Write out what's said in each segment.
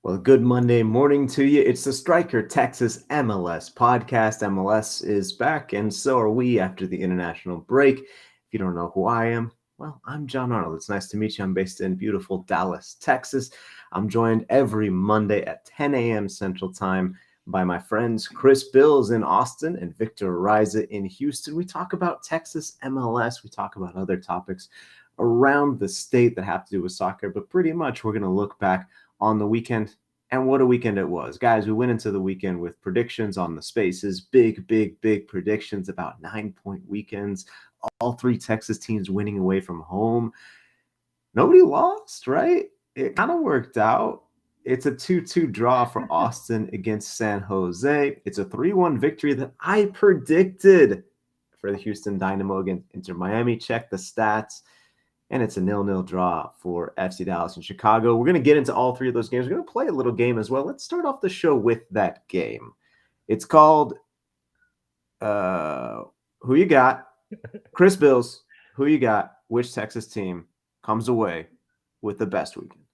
Well, good Monday morning to you. It's the Striker Texas MLS Podcast. MLS is back, and so are we after the international break. If you don't know who I am, well, I'm Jon Arnold. It's nice to meet you. I'm based in beautiful Dallas, Texas. I'm joined every Monday at 10 a.m. Central Time by my friends Chris Bils in Austin and Victor Araiza in Houston. We talk about Texas MLS. We talk about other topics around the state that have to do with soccer, but pretty much we're going to look back on the weekend. And what a weekend it was. Guys, we went into the weekend with predictions on the spaces, big predictions about 9-point weekends, all three Texas teams winning away from home. Nobody lost, right? It kind of worked out. It's a 2-2 draw for Austin against San Jose. It's a 3-1 victory that I predicted for the Houston Dynamo against Inter Miami. Check the stats. And it's a 0-0 draw for FC Dallas and Chicago. We're going to get into all three of those games. We're going to play a little game as well. Let's start off the show with that game. It's called Who You Got? Chris Bils, who you got? Which Texas team comes away with the best weekend?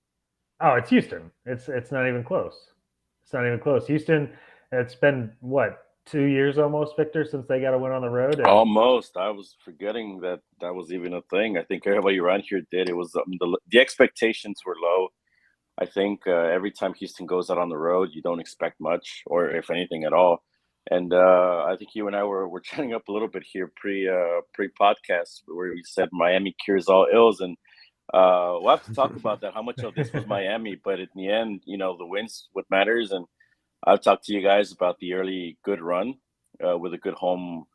Oh, it's Houston. It's not even close. It's not even close. Houston, it's been, 2 years almost, Victor, since they got a win on the road? And Almost. I was forgetting that was even a thing. I think everybody around here did. It was the expectations were low. I think every time Houston goes out on the road, you don't expect much, or if anything at all. And I think you and I were chatting up a little bit here pre podcast where we said Miami cures all ills, and we'll have to talk about that. How much of this was Miami, but in the end, the wins what matters. And I've talked to you guys about the early good run with a good home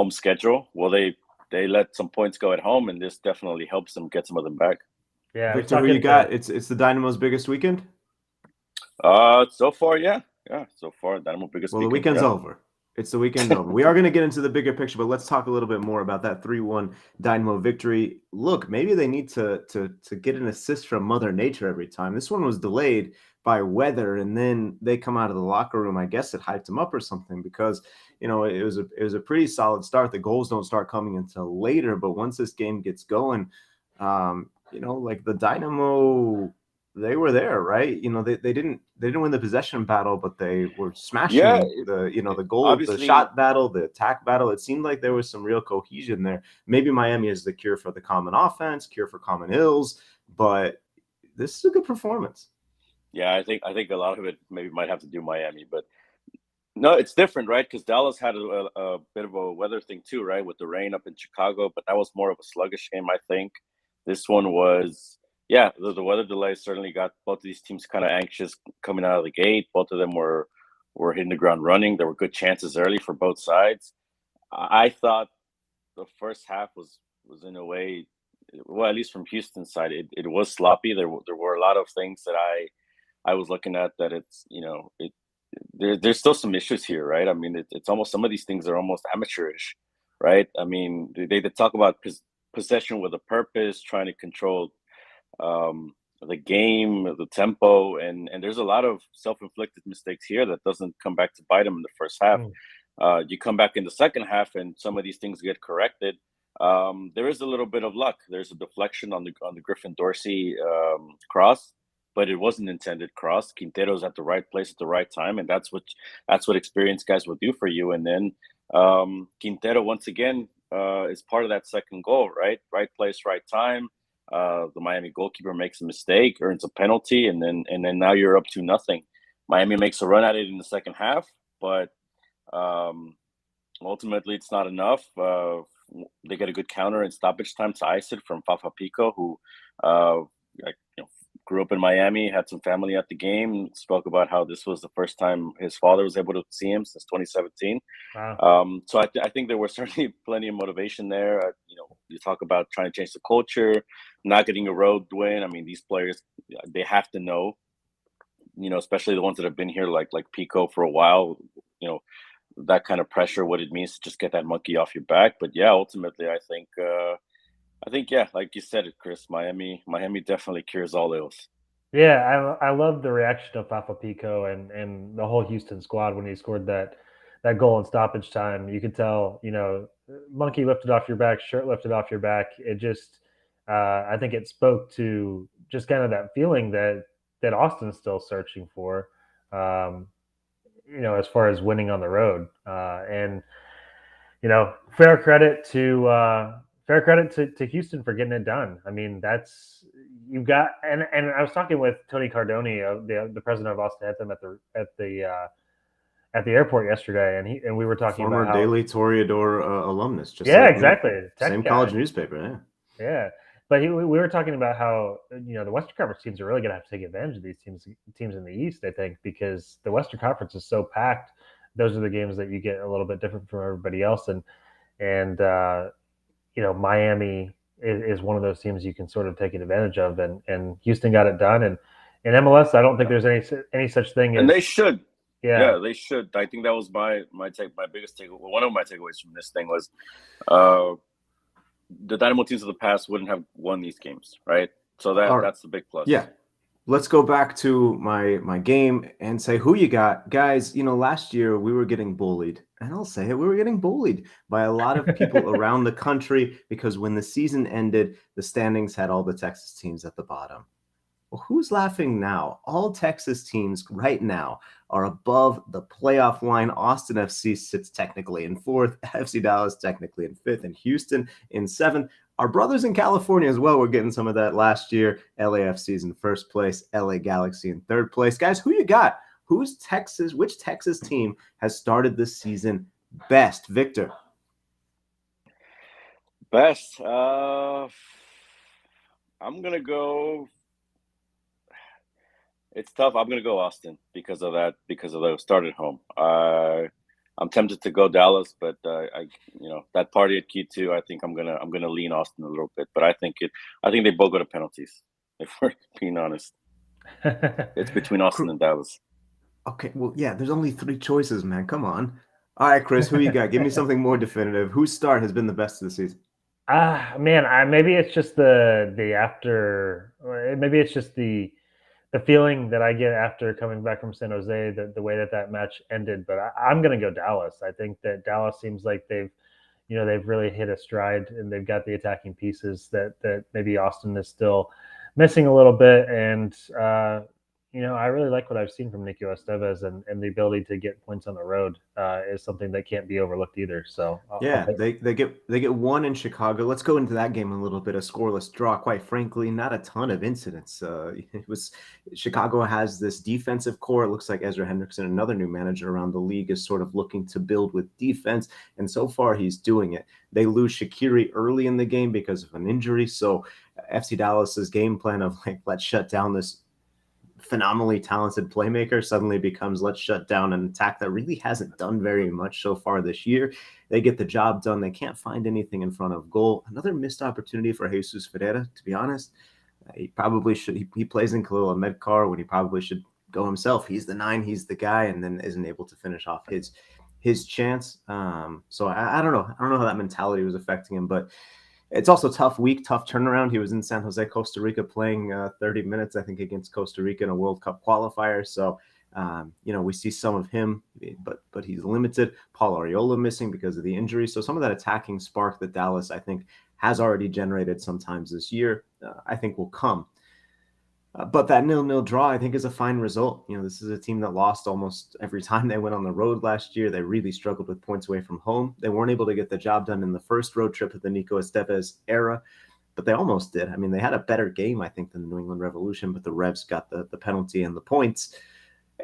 schedule. Well, they let some points go at home, and this definitely helps them get some of them back. yeah, Victor, who you got? It's the Dynamo's biggest weekend? So far, yeah. So far, Dynamo biggest Well, the weekend, weekend's over. It's the weekend over. We are going to get into the bigger picture, but let's talk a little bit more about that 3-1 Dynamo victory. Look, maybe they need to get an assist from Mother Nature every time. This one was delayed by weather, and then they come out of the locker room. I guess it hyped them up or something because it was a pretty solid start. The goals don't start coming until later, but once this game gets going, like the Dynamo, they were there, right? They didn't win the possession battle, but they were smashing the goal, obviously, the shot battle, the attack battle. It seemed like there was some real cohesion there. Maybe Miami is the cure for the common offense, cure for common ills, but this is a good performance. Yeah, I think a lot of it maybe might have to do Miami, but no, it's different, right? Because Dallas had a bit of a weather thing too, right, with the rain up in Chicago, but that was more of a sluggish game, I think. This one was. Yeah, the weather delay certainly got both of these teams kind of anxious coming out of the gate. Both of them were hitting the ground running. There were good chances early for both sides. I thought the first half was in a way, well, at least from Houston's side, it was sloppy. There were a lot of things that I was looking at that it's there's still some issues here, right? I mean, it's almost some of these things are almost amateurish, right? I mean, they talk about possession with a purpose, trying to control the game, the tempo, and there's a lot of self-inflicted mistakes here that doesn't come back to bite them in the first half. You come back in the second half, and some of these things get corrected. There is a little bit of luck. There's a deflection on the Griffin Dorsey cross, but it wasn't intended cross. Quintero's at the right place at the right time, and that's what experienced guys will do for you. And then Quintero once again is part of that second goal, right? Right place, right time. The Miami goalkeeper makes a mistake, earns a penalty, and then now you're up to nothing. Miami makes a run at it in the second half, but ultimately it's not enough. They get a good counter in stoppage time to ice it from Fafa Pico, who grew up in Miami, had some family at the game, spoke about how this was the first time his father was able to see him since 2017. Wow. So I think there was certainly plenty of motivation there. You talk about trying to change the culture, not getting a road win. I mean, these players, they have to know, especially the ones that have been here like Pico for a while, that kind of pressure, what it means to just get that monkey off your back. But yeah, ultimately, I think, yeah, like you said it, Chris, Miami definitely cures all ills. Yeah, I love the reaction of Fafa Pico and the whole Houston squad when he scored that goal in stoppage time. You could tell, monkey lifted off your back, shirt lifted off your back. It just, I think it spoke to just kind of that feeling that that Austin's still searching for, as far as winning on the road. And fair credit to Houston for getting it done. I mean, you've got, and I was talking with Tony Cardoni, the president of Austin Anthem, at the airport yesterday, and we were talking about how Daily Toreador alumnus. Just exactly. Same college newspaper. Yeah. But we were talking about how the Western Conference teams are really going to have to take advantage of these teams in the East, I think, because the Western Conference is so packed. Those are the games that you get a little bit different from everybody else, and Miami is one of those teams you can sort of take advantage of, and Houston got it done, and in MLS, I don't think there's any such thing. And they should. Yeah, they should. I think that was my biggest takeaway. One of my takeaways from this thing was the Dynamo teams of the past wouldn't have won these games, right? So that's the big plus. Yeah. Let's go back to my game and say who you got. Guys, last year we were getting bullied. And I'll say it, we were getting bullied by a lot of people around the country because when the season ended, the standings had all the Texas teams at the bottom. Well, who's laughing now? All Texas teams right now are above the playoff line. Austin FC sits technically in 4th, FC Dallas technically in 5th, and Houston in 7th. Our brothers in California as well were getting some of that last year. LAFC's in 1st place, LA Galaxy in 3rd place. Guys, who you got? Which Texas team has started this season best? Victor. Best. I'm going to go. It's tough. I'm going to go Austin because of the start at home. I'm tempted to go Dallas, but that party at Q2, I think I'm gonna lean Austin a little bit. But I think they both go to penalties. If we're being honest, it's between Austin and Dallas. Okay, well, yeah. There's only 3 choices, man. Come on. All right, Chris, who you got? Give me something more definitive. Whose start has been the best of the season? Man, maybe it's just the after. Maybe it's just the feeling that I get after coming back from San Jose, the way that match ended. But I'm going to go Dallas. I think that Dallas seems like they've really hit a stride, and they've got the attacking pieces that maybe Austin is still missing a little bit. And I really like what I've seen from Nico Estevez, and the ability to get points on the road is something that can't be overlooked either. So they get 1 in Chicago. Let's go into that game a little bit. A scoreless draw. Quite frankly, not a ton of incidents. It was Chicago has this defensive core. It looks like Ezra Hendrickson, another new manager around the league, is sort of looking to build with defense, and so far he's doing it. They lose Shaqiri early in the game because of an injury. So FC Dallas's game plan of let's shut down this phenomenally talented playmaker suddenly becomes let's shut down an attack that really hasn't done very much so far this year. They get the job done. They can't find anything in front of goal. Another missed opportunity for Jesus Ferreira, to be honest. He probably should. He plays in Khalil Ahmedkar when he probably should go himself. He's the 9. He's the guy, and then isn't able to finish off his chance. So I don't know. I don't know how that mentality was affecting him, but it's also tough turnaround. He was in San Jose, Costa Rica, playing 30 minutes, I think, against Costa Rica in a World Cup qualifier. So, we see some of him, but he's limited. Paul Arriola missing because of the injury. So some of that attacking spark that Dallas, I think, has already generated sometimes this year, I think will come. But that 0-0 draw, I think, is a fine result. This is a team that lost almost every time they went on the road last year. They really struggled with points away from home. They weren't able to get the job done in the first road trip of the Nico Estevez era, but they almost did. I mean, they had a better game, I think, than the New England Revolution, but the Revs got the penalty and the points.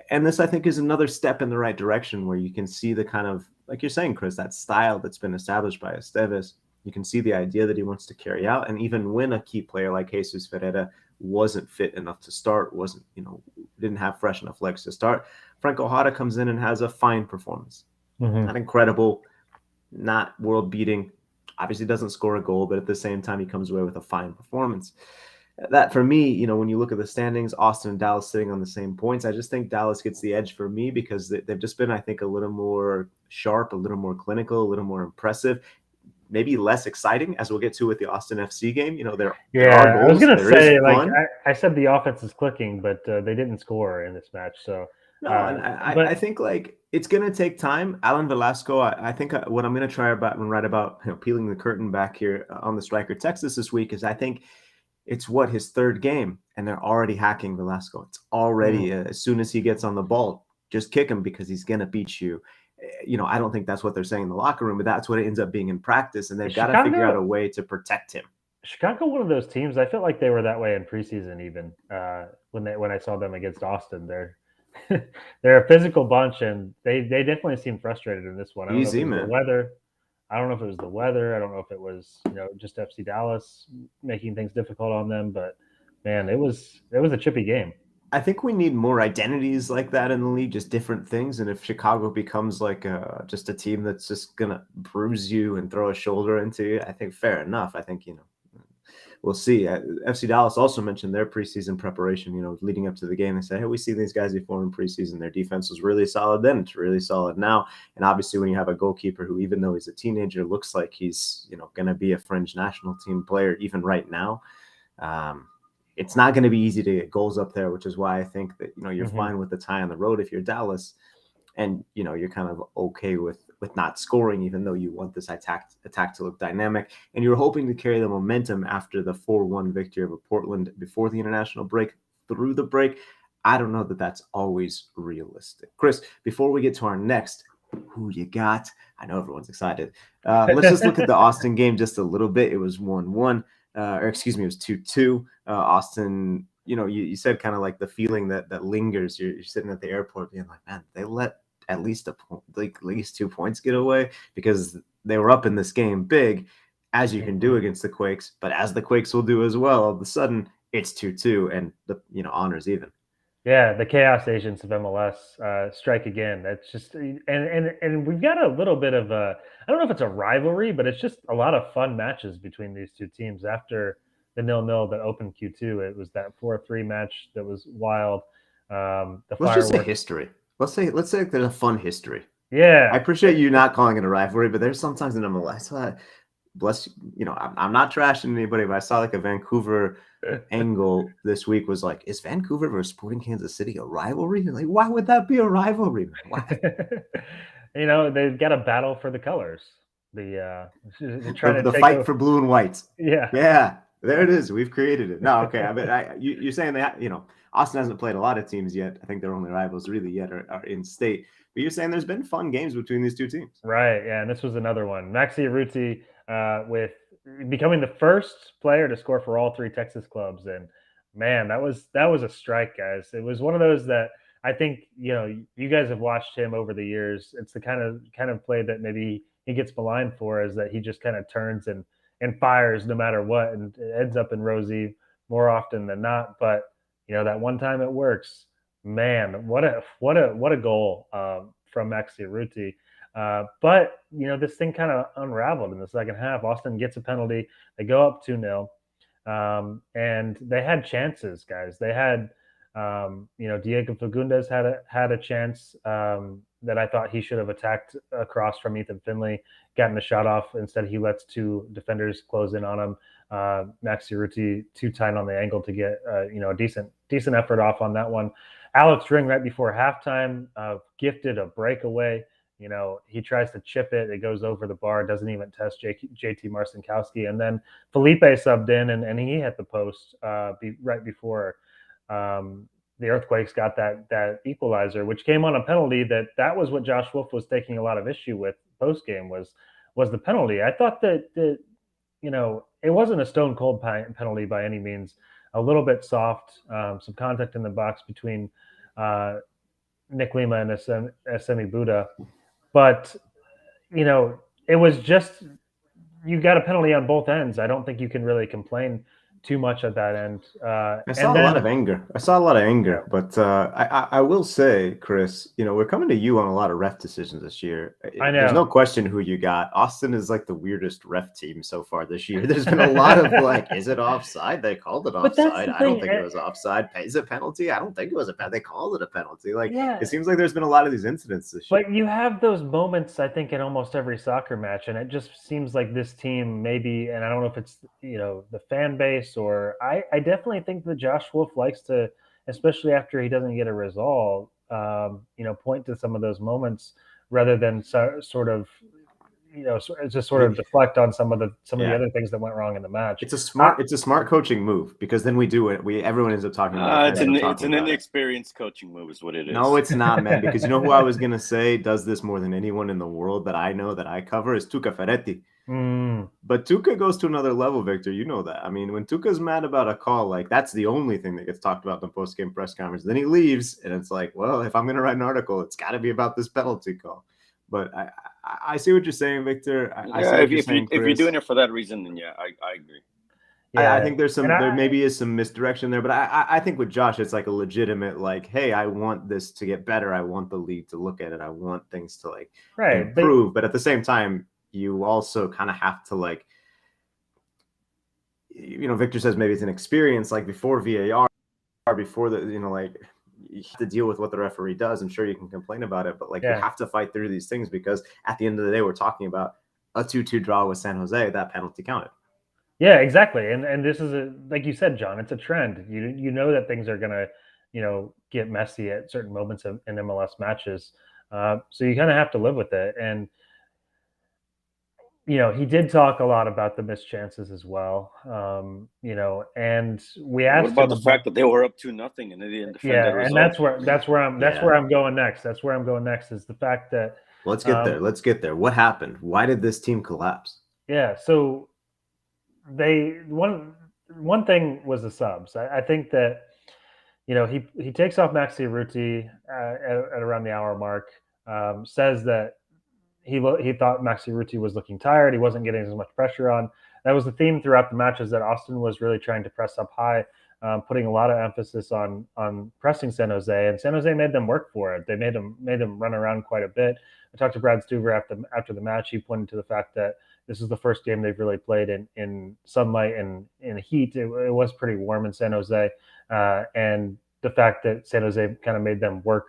And this, I think, is another step in the right direction where you can see the kind of, like you're saying, Chris, that style that's been established by Estevez. You can see the idea that he wants to carry out. And even when a key player like Jesus Ferreira wasn't fit enough to start, didn't have fresh enough legs to start, Franco Jara comes in and has a fine performance. Mm-hmm. Not incredible, not world-beating. Obviously doesn't score a goal, but at the same time, he comes away with a fine performance. That, for me, when you look at the standings, Austin and Dallas sitting on the same points, I just think Dallas gets the edge for me because they've just been, I think, a little more sharp, a little more clinical, a little more impressive. Maybe less exciting, as we'll get to with the Austin FC game. There are goals. I was going to say, I said the offense is clicking, but they didn't score in this match. So I think it's going to take time. Alan Velasco, I think what I'm going to try and write about peeling the curtain back here on the Striker Texas this week is I think It's what, his third game, and they're already hacking Velasco. It's already as soon as he gets on the ball, just kick him because he's gonna beat you. I don't think that's what they're saying in the locker room, but that's what it ends up being in practice, and they've got to figure out a way to protect him. Chicago, one of those teams. I felt like they were that way in preseason, even when I saw them against Austin. They're a physical bunch, and they definitely seemed frustrated in this one. I don't know if it was the weather. I don't know if it was the weather. I don't know if it was just FC Dallas making things difficult on them. But man, it was a chippy game. I think we need more identities like that in the league, just different things. And if Chicago becomes like just a team that's just gonna bruise you and throw a shoulder into you, I think fair enough. I think we'll see. FC Dallas also mentioned their preseason preparation, leading up to the game. They said, hey, we see these guys before in preseason. Their defense was really solid then. It's really solid now. And obviously when you have a goalkeeper who, even though he's a teenager, looks like he's, going to be a fringe national team player even right now, it's not going to be easy to get goals up there, which is why I think that, you're fine with the tie on the road if you're Dallas, and, you're kind of okay with not scoring, even though you want this attack to look dynamic. And you're hoping to carry the momentum after the 4-1 victory over Portland before the international break through the break. I don't know that that's always realistic. Chris, before we get to our next, who you got? I know everyone's excited. Let's just look at the Austin game just a little bit. It was 1-1. It was 2-2. Austin, you said kind of like the feeling that lingers. You're sitting at the airport being like, man, they let at least 2 points get away, because they were up in this game big, as you can do against the Quakes, but as the Quakes will do as well. All of a sudden, it's 2-2, and the honors even. Yeah, the chaos agents of MLS strike again. That's just and we've got a little bit of I don't know if it's a rivalry, but it's just a lot of fun matches between these two teams. After the 0-0 that opened Q2, it was that 4-3 match that was wild. Let's just say history. Let's say there's a fun history. Yeah, I appreciate you not calling it a rivalry, but there's sometimes in MLS. Bless you. I'm not trashing anybody, but I saw like a Vancouver angle this week was like, is Vancouver versus Sporting Kansas City a rivalry? Like, why would that be a rivalry? Why? They've got a battle for the colors. The fight for blue and white. Yeah. There it is. We've created it. No, okay. I mean, you're saying that Austin hasn't played a lot of teams yet. I think their only rivals really yet are in state. But you're saying there's been fun games between these two teams, right? Yeah, and this was another one. Maxi Urruti with becoming the first player to score for all 3 Texas clubs, and man, that was a strike, guys. It was one of those that I think you guys have watched him over the years. It's the kind of play that maybe he gets maligned for, is that he just kind of turns and fires no matter what, and it ends up in Rosie more often than not. But that one time it works. Man, what a goal from Maxi Urruti. But this thing kind of unraveled in the second half. Austin gets a penalty. They go up 2-0, and they had chances, guys. They had, Diego Fagundes had a chance that I thought he should have attacked across from Ethan Finley, gotten the shot off. Instead, he lets 2 defenders close in on him. Maxi Urruti too tight on the angle to get a decent effort off on that one. Alex Ring, right before halftime, gifted a breakaway. He tries to chip it. It goes over the bar, doesn't even test JT Marcinkowski. And then Felipe subbed in, and he hit the post right before the Earthquakes got that equalizer, which came on a penalty. That was what Josh Wolf was taking a lot of issue with post-game was the penalty. I thought that it wasn't a stone cold penalty by any means. A little bit soft, some contact in the box between Nick Lima and Assemi Buddha. But, it was just, you got a penalty on both ends. I don't think you can really complain too much at that end. I saw a lot of anger, but I will say, Chris, we're coming to you on a lot of ref decisions this year. I know. There's no question who you got. Austin is like the weirdest ref team so far this year. There's been a lot of is it offside? They called it offside. I don't think it was offside. Is it penalty? I don't think it was a penalty. They called it a penalty. It seems like there's been a lot of these incidents this year. But you have those moments, I think, in almost every soccer match, and it just seems like this team maybe, and I don't know if it's the fan base, or I definitely think that Josh Wolf likes to, especially after he doesn't get a result, point to some of those moments rather than sort of, just sort of deflect on some of the Yeah. other things that went wrong in the match. It's a smart coaching move, because then we do it. Everyone ends up talking about it. It's an inexperienced coaching move is what it is. No, it's not, man, because you know who I was going to say does this more than anyone in the world that I know, that I cover, is Tuca Ferretti. But Tuca goes to another level, Victor. You know that. I mean, when Tuca's mad about a call, like, that's the only thing that gets talked about in the post-game press conference. Then he leaves, and it's like, well, if I'm going to write an article, it's got to be about this penalty call. But I see what you're saying, Victor. If you're doing it for that reason, then yeah, I agree. Yeah, I think there maybe is some misdirection there, but I think with Josh, it's like a legitimate, like, hey, I want this to get better. I want the league to look at it. I want things to like improve. But at the same time, you also kind of have to, like, Victor says maybe it's an experience, like before VAR, before the, like, you have to deal with what the referee does. I'm sure you can complain about it, but like, you have to fight through these things, because at the end of the day, we're talking about a 2-2 draw with San Jose. That penalty counted. Yeah, exactly. And this is like you said, John, it's a trend. You know that things are gonna, get messy at certain moments in MLS matches. So you kind of have to live with it. And he did talk a lot about the missed chances as well. And we asked. What about the fact that they were up 2-0 and they didn't defend that result? And that's where I'm going next. That's where I'm going next, is the fact that. Let's get there. Let's get there. What happened? Why did this team collapse? Yeah. So one thing was the subs. I think that he takes off Maxi Urruti at around the hour mark. Says that he thought Maxi Urruti was looking tired. He wasn't getting as much pressure on. That was the theme throughout the match, is that Austin was really trying to press up high, putting a lot of emphasis on pressing San Jose, and San Jose made them work for it. They made them run around quite a bit. I talked to Brad Stuver after the match. He pointed to the fact that this is the first game they've really played in sunlight and in heat. It was pretty warm in San Jose, and the fact that San Jose kind of made them work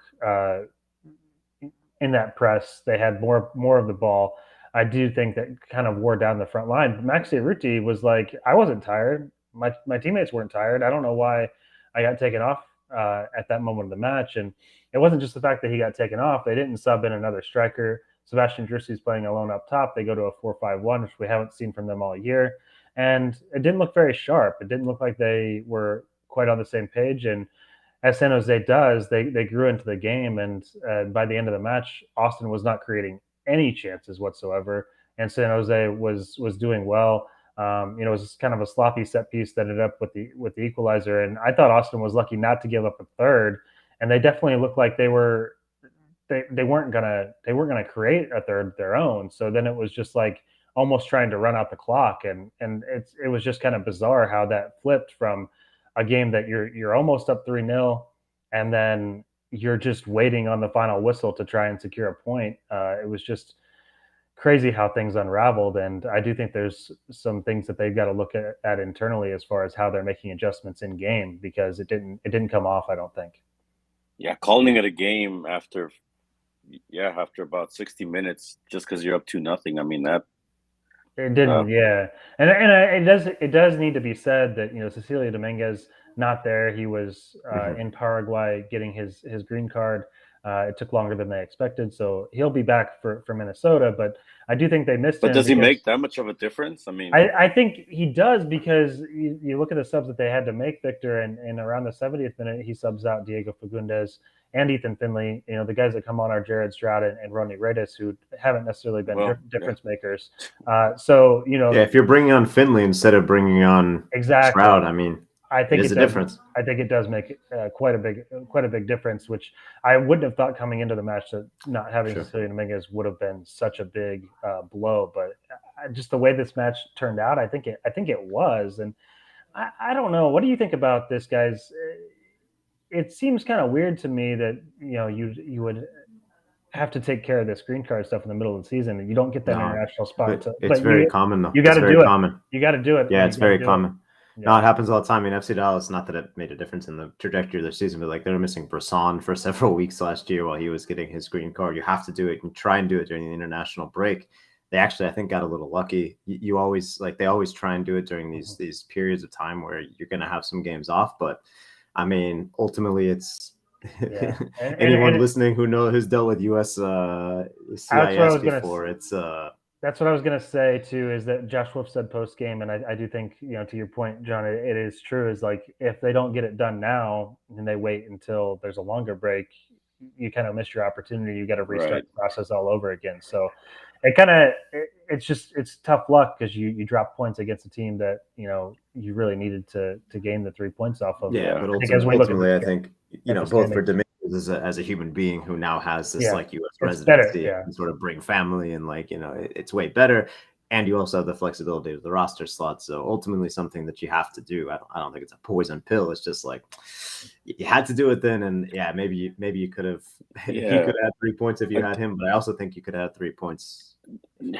in that press. They had more of the ball. I do think that kind of wore down the front line. But Maxi Urruti was like, I wasn't tired. My teammates weren't tired. I don't know why I got taken off at that moment of the match. And it wasn't just the fact that he got taken off. They didn't sub in another striker. Sebastian Drissy's playing alone up top. They go to a 4-5-1, which we haven't seen from them all year. And it didn't look very sharp. It didn't look like they were quite on the same page. And as San Jose does, they grew into the game. And by the end of the match, Austin was not creating any chances whatsoever. And San Jose was doing well. It was kind of a sloppy set piece that ended up with the equalizer. And I thought Austin was lucky not to give up a third. And they definitely looked like they weren't gonna create a third of their own. So then it was just like almost trying to run out the clock, and it was just kind of bizarre how that flipped from a game that you're almost up 3-0, and then you're just waiting on the final whistle to try and secure a point. It was just crazy how things unraveled, and I do think there's some things that they've got to look at internally as far as how they're making adjustments in game, because it didn't come off, I don't think. Yeah, calling it a game after about 60 minutes just because you're up 2-0. I mean, that it didn't. Yeah, and it does need to be said that Cecilio Dominguez not there. He was in Paraguay getting his green card. It took longer than they expected, so he'll be back for Minnesota. But I do think they missed him. But does he make that much of a difference? I mean, I think he does, because you look at the subs that they had to make, Victor, and around the 70th minute, he subs out Diego Fagundes and Ethan Finley. The guys that come on are Jared Stroud and Ronnie Redis, who haven't necessarily been difference makers. So if you're bringing on Finley instead of bringing on Stroud, I mean, I think it's a difference. I think it does make quite a big difference, which I wouldn't have thought coming into the match that not having Cecilio Dominguez would have been such a big blow. But just the way this match turned out, I think it was. And I don't know. What do you think about this, guys? It seems kind of weird to me that you would have to take care of this green card stuff in the middle of the season, and you don't get that international spot. It's very common, though. You got to do it. You got to do it. Yeah, it's very common. Yeah. No, it happens all the time. I mean, FC Dallas, not that it made a difference in the trajectory of their season, but like they were missing Brisson for several weeks last year while he was getting his green card. You have to do it and try and do it during the international break. They actually, I think, got a little lucky. They always try and do it during these periods of time where you're going to have some games off. But I mean, ultimately, it's anyone listening who's dealt with US CIS before. It's That's what I was going to say too, is that Josh Wolf said post game, and I do think, to your point, John, it is true. Is like if they don't get it done now and they wait until there's a longer break, you kind of miss your opportunity. You got to restart the process all over again. So it's tough luck because you drop points against a team that you really needed to gain the 3 points off of. Yeah, but ultimately, I think both for Dominguez as a human being who now has this U.S. residency and sort of bring family and it's way better. And you also have the flexibility of the roster slot. So ultimately something that you have to do. I don't think it's a poison pill. It's just like you had to do it then. And maybe you could have he could have had 3 points if you had him, but I also think you could have 3 points.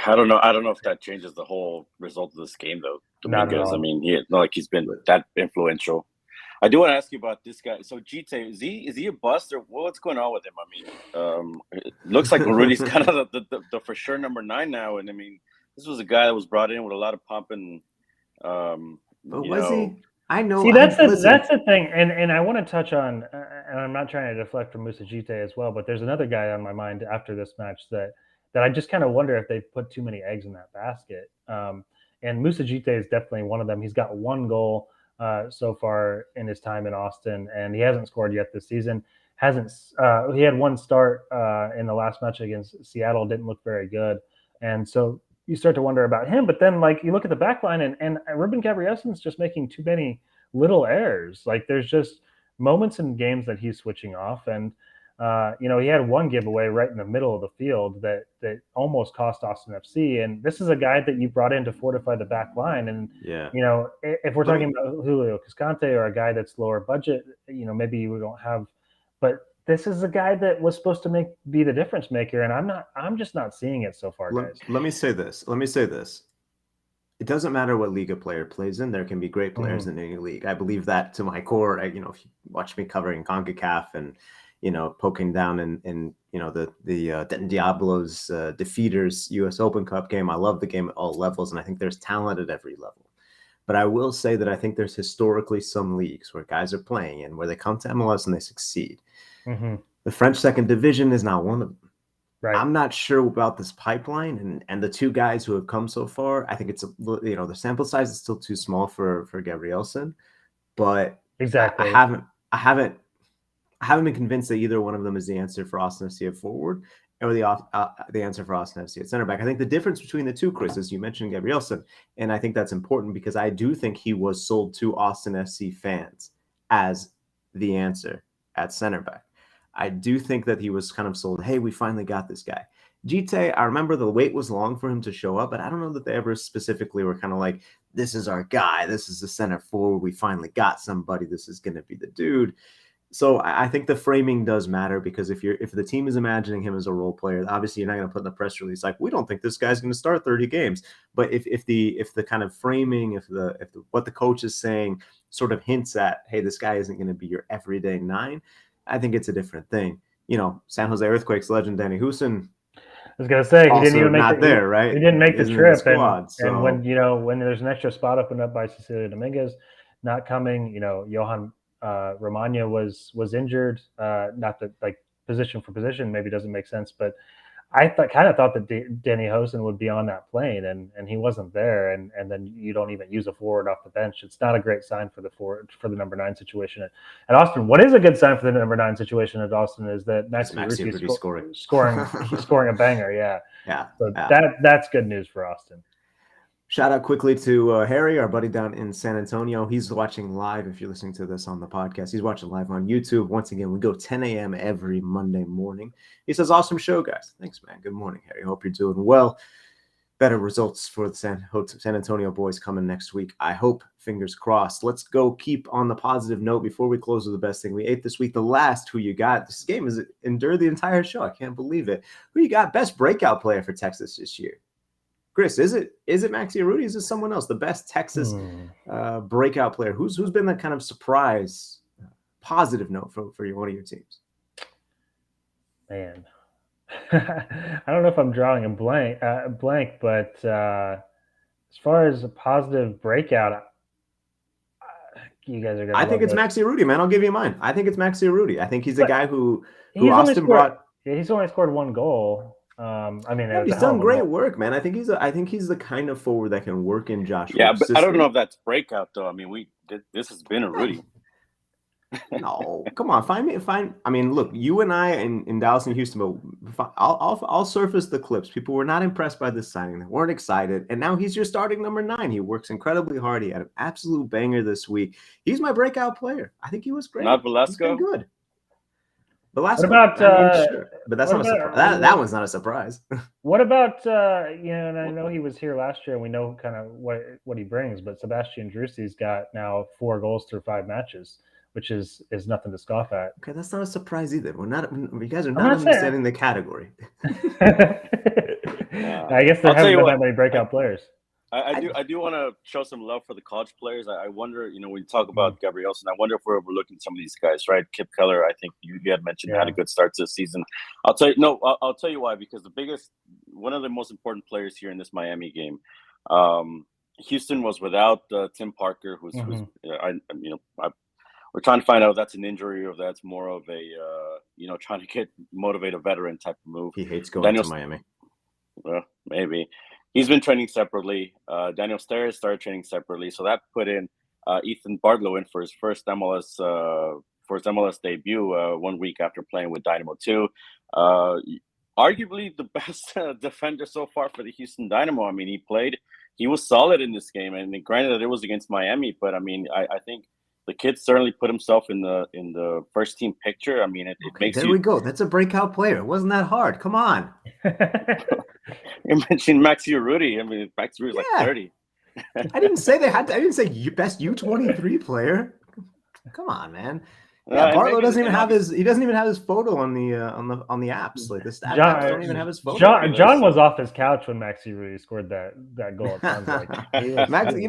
I don't know if that changes the whole result of this game though. Dominguez. I mean, he's been that influential. I do want to ask you about this guy. So Gite, is he a bust or what's going on with him? I mean, it looks like Rudy's kind of the for sure number 9 now. And I mean, this was a guy that was brought in with a lot of pomp and but was he? I know. See, that's the thing, and I want to touch on, and I'm not trying to deflect from Musa Gite as well, but there's another guy on my mind after this match that I just kind of wonder if they've put too many eggs in that basket. And Musa Gite is definitely one of them. He's got 1 goal so far in his time in Austin, and he hasn't scored yet this season. He had 1 start in the last match against Seattle, didn't look very good, and so you start to wonder about him. But then, you look at the back line, and Ruben Gabrielsen's just making too many little errors. There's just moments in games that he's switching off, and he had 1 giveaway right in the middle of the field that almost cost Austin FC. And this is a guy that you brought in to fortify the back line. And, if we're talking about Julio Cascante or a guy that's lower budget, maybe we don't have, but this is a guy that was supposed to be the difference maker. And I'm just not seeing it so far, guys. Let me say this. It doesn't matter what league a player plays in. There can be great players in any league. I believe that to my core. If you watch me covering CONCACAF and, poking down in the Denton Diablos defeaters U.S. Open Cup game. I love the game at all levels, and I think there's talent at every level. But I will say that I think there's historically some leagues where guys are playing and where they come to MLS and they succeed. Mm-hmm. The French second division is not one of them. Right. I'm not sure about this pipeline and the 2 guys who have come so far. I think it's the sample size is still too small for Gabrielsen, but exactly. I haven't been convinced that either one of them is the answer for Austin FC at forward or the answer for Austin FC at center back. I think the difference between the 2, Chris, is you mentioned Gabrielsen, and I think that's important because I do think he was sold to Austin FC fans as the answer at center back. I do think that he was kind of sold, hey, we finally got this guy. Gite, I remember the wait was long for him to show up, but I don't know that they ever specifically were kind of like, this is our guy. This is the center forward. We finally got somebody. This is going to be the dude. So I think the framing does matter because if the team is imagining him as a role player, obviously you're not going to put in the press release like we don't think this guy's going to start 30 games. But if the kind of framing, if what the coach is saying sort of hints at, hey, this guy isn't going to be your everyday 9, I think it's a different thing. San Jose Earthquakes legend Danny Houston. I was gonna say he didn't even make right? He didn't make the trip, squad, and when there's an extra spot opened up by Cecilia Dominguez not coming, Johan Romagna was injured. Not that position for position maybe doesn't make sense, but I kind of thought that Danny Hoesen would be on that plane, and he wasn't there. And then you don't even use a forward off the bench. It's not a great sign for the number 9 situation at Austin. What is a good sign for the number 9 situation at Austin is that Maxi Urruti is scoring a banger. Yeah. So that's good news for Austin. Shout out quickly to Harry, our buddy down in San Antonio. He's watching live. If you're listening to this on the podcast, he's watching live on YouTube. Once again, we go 10 a.m. every Monday morning. He says, awesome show, guys. Thanks, man. Good morning, Harry. Hope you're doing well. Better results for the San Antonio boys coming next week. I hope. Fingers crossed. Let's go keep on the positive note before we close with the best thing we ate this week. The last Who You Got. This game has endured the entire show. I can't believe it. Who you got? Best breakout player for Texas this year. Chris, is it Maxi Urruti? Is it someone else? The best Texas breakout player? Who's been that kind of surprise, positive note for one of your teams? Man, I don't know if I'm drawing a blank, but as far as a positive breakout, you guys are going to. I think it's Maxi Urruti, man. I'll give you mine. I think it's Maxi Urruti. I think he's a guy who Austin brought. Yeah, he's only scored 1 goal. I mean, Yeah, he's done great work, man. I think he's the kind of forward that can work in Josh. Yeah, Wolf's but system. I don't know if that's breakout though. I mean, this has been a Rudy. No, come on, find. I mean, look, you and I in Dallas and Houston, but I'll surface the clips. People were not impressed by this signing; they weren't excited, and now he's your starting number 9. He works incredibly hard. He had an absolute banger this week. He's my breakout player. I think he was great. Not Velasco. He's been good. Velasco, what about, I mean, sure, but that's not a surprise. That one's not a surprise. What about and I know he was here last year, and we know kind of what he brings, but Sebastian Drusi's got now 4 goals through 5 matches, which is nothing to scoff at. Okay, that's not a surprise either. You guys are not understanding the category. I guess there haven't been that many breakout players. I do want to show some love for the college players. I wonder, when you talk about Gabrielson, I wonder if we're overlooking some of these guys, right? Kip Keller, I think you had mentioned had a good start to the season. I'll tell you why, because one of the most important players here in this Miami game, Houston was without Tim Parker, who's we're trying to find out if that's an injury or if that's more of a trying to motivate a veteran type of move. He hates going to Miami. Well, maybe. He's been training separately. Daniel Steres started training separately, so that put in Ethan Bardlow in for his first MLS debut 1 week after playing with Dynamo 2. Arguably the best defender so far for the Houston Dynamo. I mean, he was solid in this game, and granted that it was against Miami, but I mean, I think the kid certainly put himself in the first team picture. I mean, it makes there we go. That's a breakout player. It wasn't that hard. Come on. You mentioned Maxi Urruti. I mean, Maxi Urruti's like 30. I didn't say I didn't say best U23 player. Come on, man. Yeah, Barlow doesn't even have his photo on the apps. Like the stats don't even have his photo. John was off his couch when Maxi Urruti scored that goal. It sounds like Maxi,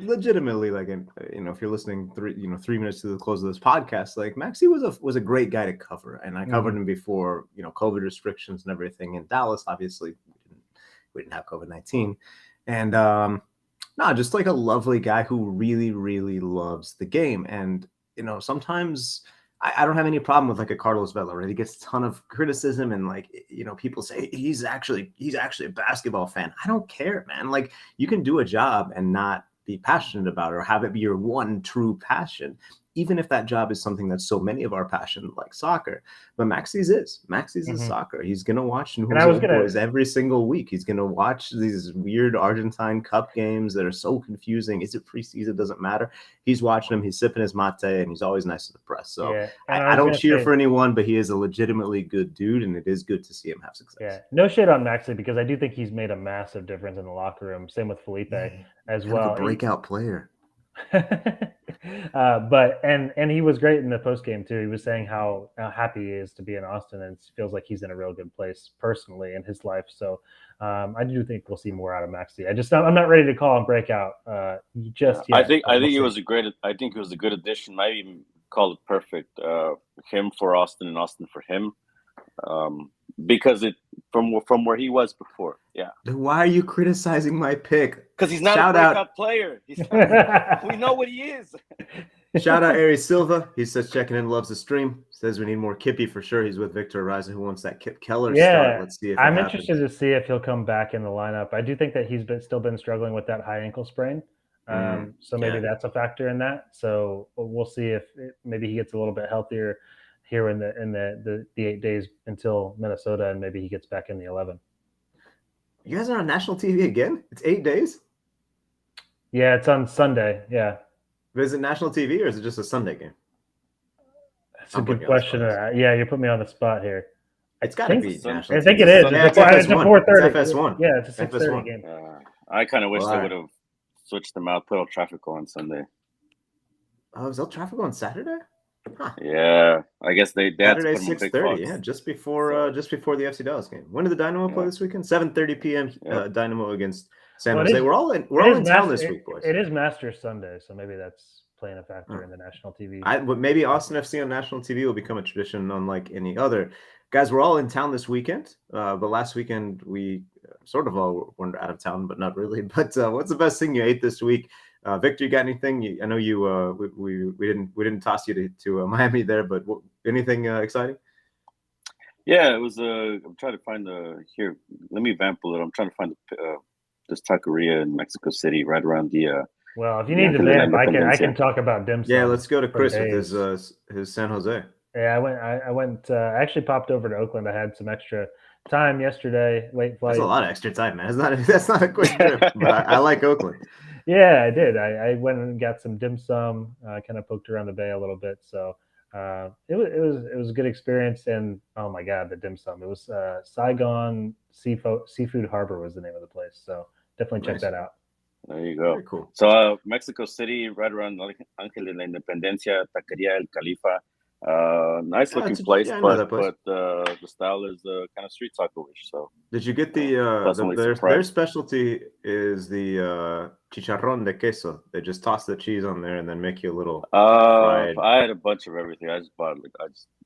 legitimately, like if you're listening 3 minutes to the close of this podcast, like Maxi was a great guy to cover, and I covered him before COVID restrictions and everything in Dallas. Obviously, we didn't have COVID-19, and just like a lovely guy who really, really loves the game. And sometimes I don't have any problem with like a Carlos Vela, right? He gets a ton of criticism, and people say he's actually a basketball fan. I don't care, man. Like, you can do a job and not be passionate about it, or have it be your one true passion, even if that job is something that's so many of our passion, like soccer. But Maxi's is soccer. He's gonna watch Boys every single week. He's gonna watch these weird Argentine Cup games that are so confusing. Is it preseason? Doesn't matter. He's watching them. He's sipping his mate, and he's always nice to the press. So I don't cheer for anyone, but he is a legitimately good dude, and it is good to see him have success. Yeah, no shade on Maxi, because I do think he's made a massive difference in the locker room. Same with Felipe as well. A breakout player. But he was great in the post game too. He was saying how happy he is to be in Austin, and feels like he's in a real good place personally in his life. So I do think we'll see more out of Maxi. I'm not ready to call him breakout just yet. I think it was a good addition. I even call it perfect. Him for Austin and Austin for him. Because it from where he was before. Yeah. Why are you criticizing my pick? Because he's not a breakout player. We know what he is. Shout out Ari Silva. He says checking in, loves the stream. Says we need more Kippy for sure. He's with Victor Araiza, who wants that Kip Keller start. Let's see if I'm interested to see if he'll come back in the lineup. I do think that he's still been struggling with that high ankle sprain. So maybe that's a factor in that. So we'll see if maybe he gets a little bit healthier here in the 8 days until Minnesota, and maybe he gets back in the 11. You guys are on national TV again? It's 8 days? Yeah, it's on Sunday. Yeah. But is it national TV or is it just a Sunday game? That's a good question. Yeah, you put me on the spot here. It's got to be national. I think it is. It's a 4:30. It's FS1. Yeah, it's a 6:30 game. I kind of wish they would have switched them out, put El Tráfico on Sunday. Oh, is El Tráfico on Saturday? Huh. Yeah, I guess they Saturday 6:30. Yeah, just before the FC Dallas game. When did the Dynamo play this weekend? 7:30 p.m. Dynamo against San Jose. We're all in town this week, boys. It is Masters Sunday, so maybe that's playing a factor in the national TV. But maybe Austin FC on national TV will become a tradition unlike any other. Guys, we're all in town this weekend. But last weekend we sort of all were out of town, but not really. But what's the best thing you ate this week? Victor, you got anything? I know you. We didn't toss you to Miami there, but anything exciting? Yeah, it was. I'm trying to find the here. Let me vamp a little. I'm trying to find this taqueria in Mexico City, right around Well, if you the need to Ángel de la vamp, I can Independencia. talk about dim Yeah, sum let's go to for Chris with days. his San Jose. Yeah, I went. I actually popped over to Oakland. I had some extra time yesterday, late That's flight. a lot of extra time, man. That's not a quick trip, but I like Oakland. Yeah, I did. I went and got some dim sum. Kind of poked around the bay a little bit. So it was a good experience. And oh my god, the dim sum! It was Saigon Seafood Harbor was the name of the place. So definitely check Nice. that out. There you go. Very cool. So Mexico City, right around Ángel de la Independencia, Taqueria El Califa. Nice looking place, yeah, I know that place. but the style is kind of street taco-ish. So Did you get pleasantly their surprised. specialty is the chicharrón de queso. They just toss the cheese on there and then make you a little fried. I had a bunch of everything. I just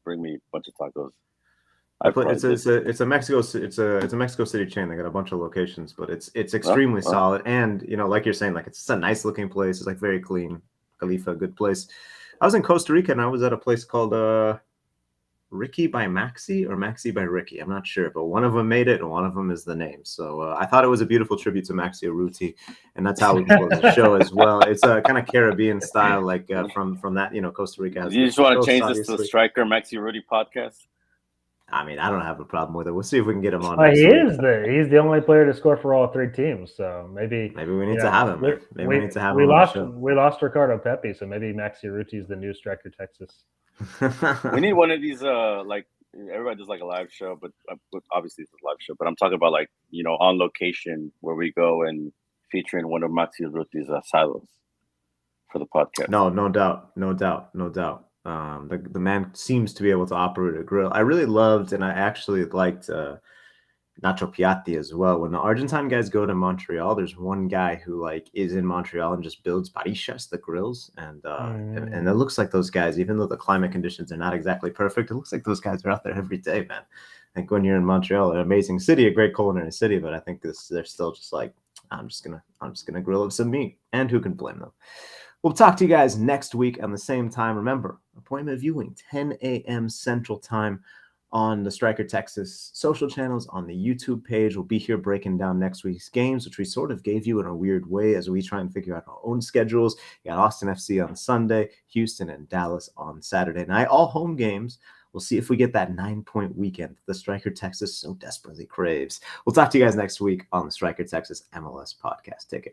bring me a bunch of tacos. It's a Mexico City chain. They got a bunch of locations, but it's extremely solid. And like you're saying, like it's a nice looking place. It's like very clean. Califa, good place. I was in Costa Rica and I was at a place called Ricky by Maxi or Maxi by Ricky. I'm not sure, but one of them made it and one of them is the name. So I thought it was a beautiful tribute to Maxi Urruti, and that's how we close the show as well. It's a kind of Caribbean style, like from that, Costa Rica. Has you just want to change obviously. This to the Striker Maxi Urruti podcast? I mean, I don't have a problem with it. We'll see if we can get him on. He's the only player to score for all three teams. So maybe we need to have him. Maybe we need to have him. We lost Ricardo Pepi, so maybe Maxi Urruti is the new Striker Texas. We need one of these like everybody does like a live show, but obviously it's a live show. But I'm talking about like on location where we go and featuring one of Maxi Urruti's asados for the podcast. No doubt. The man seems to be able to operate a grill. I really loved, and I actually liked Nacho Piatti as well. When the Argentine guys go to Montreal, there's one guy who like is in Montreal and just builds parrillas, the grills, and it looks like those guys, even though the climate conditions are not exactly perfect, it looks like those guys are out there every day, man. I think when you're in Montreal, an amazing city, a great culinary city, but I think they're still just like, I'm just gonna grill up some meat, and who can blame them? We'll talk to you guys next week on the same time. Remember, appointment viewing, 10 a.m. Central Time on the Striker Texas social channels, on the YouTube page. We'll be here breaking down next week's games, which we sort of gave you in a weird way as we try and figure out our own schedules. You got Austin FC on Sunday, Houston and Dallas on Saturday night, all home games. We'll see if we get that 9-point weekend the Striker Texas so desperately craves. We'll talk to you guys next week on the Striker Texas MLS Podcast. Take it.